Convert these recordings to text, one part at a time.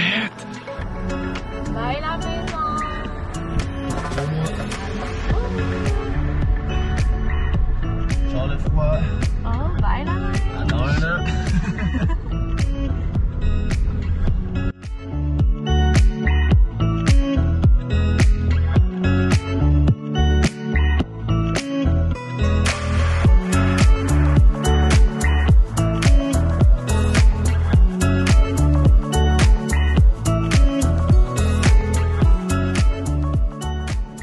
Arrête! Bye la maison! Genre le froid. Oh, bye la maison! Attends un an.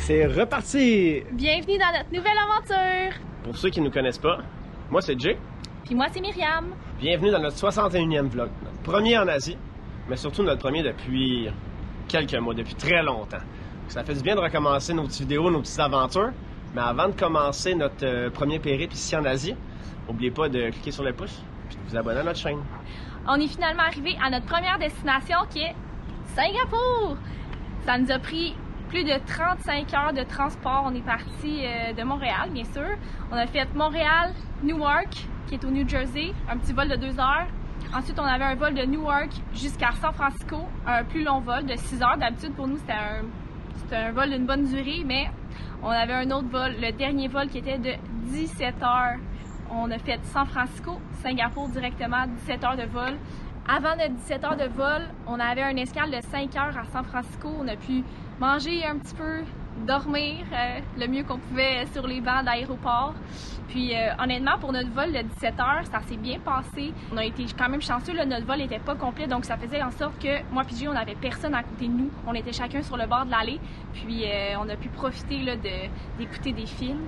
C'est reparti! Bienvenue dans notre nouvelle aventure! Pour ceux qui ne nous connaissent pas, moi c'est Jay. Puis moi, c'est Myriam. Bienvenue dans notre 61e vlog. Notre premier en Asie, mais surtout notre premier depuis quelques mois, depuis très longtemps. Ça fait du bien de recommencer nos petites vidéos, nos petites aventures. Mais avant de commencer notre premier périple ici en Asie, n'oubliez pas de cliquer sur le pouce et de vous abonner à notre chaîne. On est finalement arrivé à notre première destination qui est Singapour! Ça nous a pris plus de 35 heures de transport. On est parti de Montréal, bien sûr. On a fait Montréal, Newark, qui est au New Jersey, un petit vol de 2 heures. Ensuite, on avait un vol de Newark jusqu'à San Francisco, un plus long vol de 6 heures. D'habitude, pour nous, c'était un vol d'une bonne durée, mais on avait un autre vol, le dernier vol qui était de 17 heures. On a fait San Francisco, Singapour directement, 17 heures de vol. Avant notre 17 heures de vol, on avait un escale de 5 heures à San Francisco. On a pu manger un petit peu, dormir le mieux qu'on pouvait sur les bancs d'aéroport. Puis honnêtement, pour notre vol de 17 heures, ça s'est bien passé. On a été quand même chanceux, là, notre vol n'était pas complet, donc ça faisait en sorte que moi et Jay, on n'avait personne à côté de nous. On était chacun sur le bord de l'allée. Puis on a pu profiter là, d'écouter des films,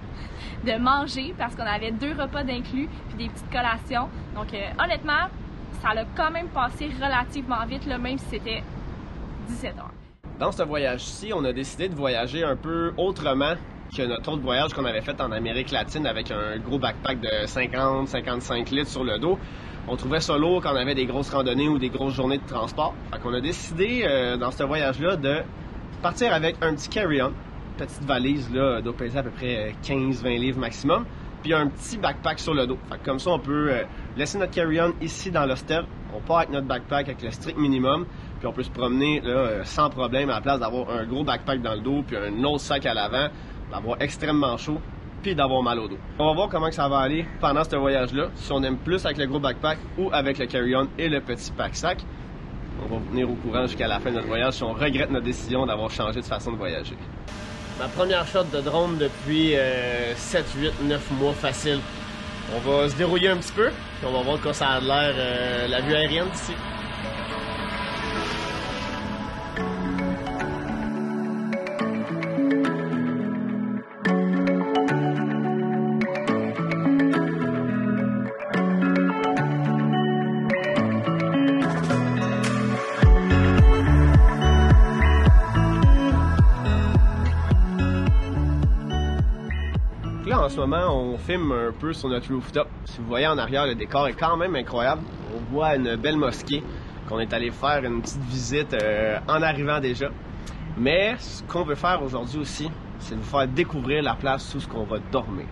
de manger, parce qu'on avait 2 repas d'inclus, puis des petites collations. Donc honnêtement, ça a quand même passé relativement vite, là, même si c'était 17 heures. Dans ce voyage-ci, on a décidé de voyager un peu autrement que notre autre voyage qu'on avait fait en Amérique latine avec un gros backpack de 50-55 litres sur le dos. On trouvait ça lourd quand on avait des grosses randonnées ou des grosses journées de transport. Fait qu'on a décidé dans ce voyage-là de partir avec un petit carry-on, petite valise là, doit peser à peu près 15-20 livres maximum, puis un petit backpack sur le dos. Fait que comme ça, on peut laisser notre carry-on ici dans l'hostel. On part avec notre backpack avec le strict minimum, puis on peut se promener là, sans problème à la place d'avoir un gros backpack dans le dos, puis un autre sac à l'avant, d'avoir extrêmement chaud, puis d'avoir mal au dos. On va voir comment que ça va aller pendant ce voyage-là, si on aime plus avec le gros backpack ou avec le carry-on et le petit pack-sac. On va vous tenir au courant jusqu'à la fin de notre voyage si on regrette notre décision d'avoir changé de façon de voyager. Ma première shot de drone depuis 7, 8, 9 mois facile. On va se dérouiller un petit peu, puis on va voir quoi ça a l'air, la vue aérienne d'ici. Là, en ce moment, on filme un peu sur notre rooftop. Si vous voyez en arrière, le décor est quand même incroyable. On voit une belle mosquée qu'on est allé faire une petite visite en arrivant déjà. Mais ce qu'on veut faire aujourd'hui aussi, c'est de vous faire découvrir la place où on va dormir.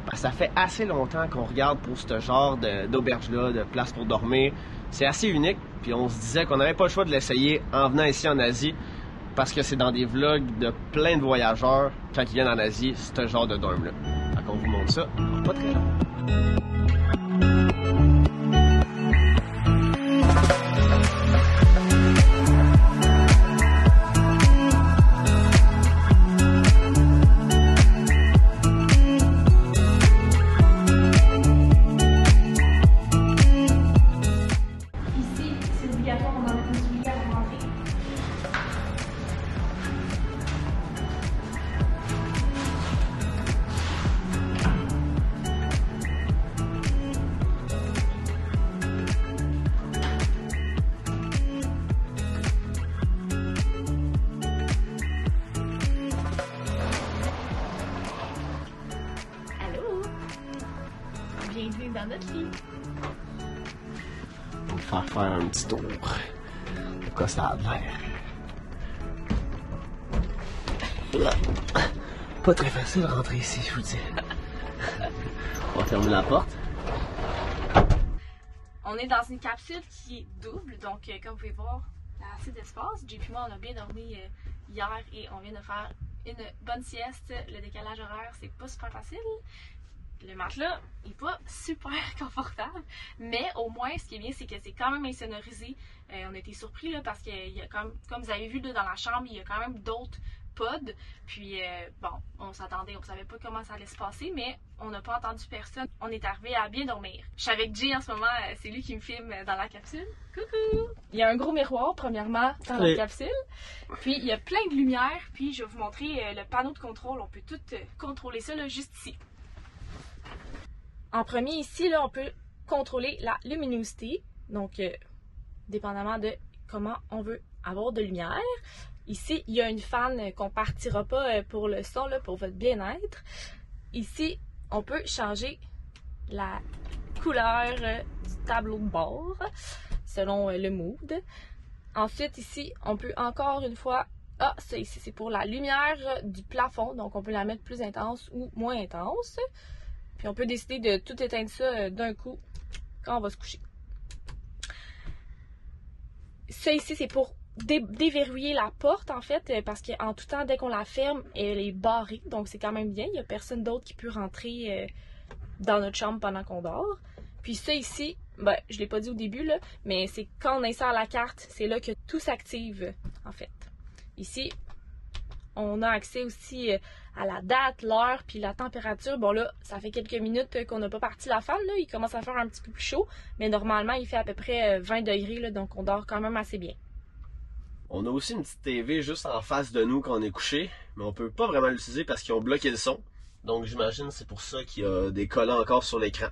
Parce que ça fait assez longtemps qu'on regarde pour ce genre d'auberge-là, de place pour dormir. C'est assez unique, puis on se disait qu'on n'avait pas le choix de l'essayer en venant ici en Asie, parce que c'est dans des vlogs de plein de voyageurs, quand ils viennent en Asie, ce genre de dorme-là. Fait qu'on vous montre ça, pas très long. Ici, c'est obligatoire, on en a une soulière à rentrer. Allô? Bienvenue dans notre lit. On va faire un petit tour. De quoi ça a l'air. Là. Pas très facile de rentrer ici, je vous dis. On va fermer la porte. On est dans une capsule qui est double, donc comme vous pouvez voir, assez d'espace. JP et moi, on a bien dormi hier et on vient de faire une bonne sieste. Le décalage horaire, c'est pas super facile. Le matelas n'est pas super confortable, mais au moins, ce qui est bien, c'est que c'est quand même insonorisé. On a été surpris là, parce qu'il y a comme vous avez vu là, dans la chambre, il y a quand même d'autres pods. Puis bon, on s'attendait, on savait pas comment ça allait se passer, mais on n'a pas entendu personne. On est arrivé à bien dormir. Je suis avec Jay en ce moment, c'est lui qui me filme dans la capsule. Coucou! Il y a un gros miroir, premièrement, dans la capsule. Puis il y a plein de lumière. Puis je vais vous montrer le panneau de contrôle. On peut tout contrôler ça là, juste ici. En premier, ici, là, on peut contrôler la luminosité. Donc, dépendamment de comment on veut avoir de lumière. Ici, il y a une fan qu'on partira pas pour le son, là, pour votre bien-être. Ici, on peut changer la couleur du tableau de bord selon le mood. Ensuite, ici, on peut encore une fois... Ah, ça ici, c'est pour la lumière du plafond. Donc, on peut la mettre plus intense ou moins intense. Puis on peut décider de tout éteindre ça d'un coup quand on va se coucher. Ça ici, c'est pour déverrouiller la porte, en fait, parce qu'en tout temps, dès qu'on la ferme, elle est barrée. Donc c'est quand même bien. Il n'y a personne d'autre qui peut rentrer dans notre chambre pendant qu'on dort. Puis ça ici, ben, je ne l'ai pas dit au début, là, mais c'est quand on insère la carte, c'est là que tout s'active, en fait. Ici, on a accès aussi à la date, l'heure, puis la température. Bon là, ça fait quelques minutes qu'on n'a pas parti la fan, là. Il commence à faire un petit peu plus chaud, mais normalement, il fait à peu près 20 degrés, là, donc on dort quand même assez bien. On a aussi une petite TV juste en face de nous quand on est couché, mais on peut pas vraiment l'utiliser parce qu'ils ont bloqué le son. Donc j'imagine c'est pour ça qu'il y a des collants encore sur l'écran.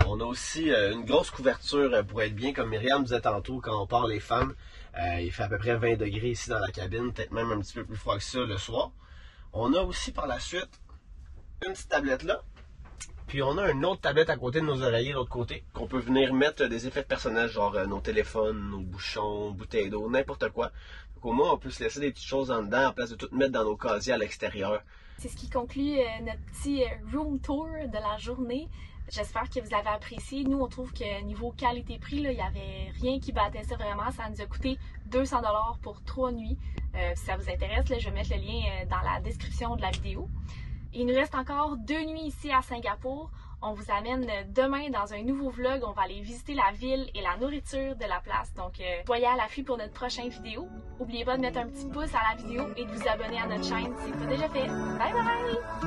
On a aussi une grosse couverture pour être bien, comme Myriam disait tantôt, quand on part les fans. Il fait à peu près 20 degrés ici dans la cabine, peut-être même un petit peu plus froid que ça le soir. On a aussi par la suite une petite tablette là. Puis on a une autre tablette à côté de nos oreillers, de l'autre côté, qu'on peut venir mettre des effets personnels, genre nos téléphones, nos bouchons, bouteilles d'eau, n'importe quoi. Donc au moins on peut se laisser des petites choses en dedans en place de tout mettre dans nos casiers à l'extérieur. C'est ce qui conclut notre petit room tour de la journée. J'espère que vous avez apprécié. Nous, on trouve que niveau qualité-prix, il n'y avait rien qui battait ça vraiment. Ça nous a coûté 200 $ pour 3 nuits. Si ça vous intéresse, là, je vais mettre le lien dans la description de la vidéo. Il nous reste encore 2 nuits ici à Singapour. On vous amène demain dans un nouveau vlog. On va aller visiter la ville et la nourriture de la place. Donc, soyez à l'affût pour notre prochaine vidéo. N'oubliez pas de mettre un petit pouce à la vidéo et de vous abonner à notre chaîne si ce n'est pas déjà fait. Bye bye!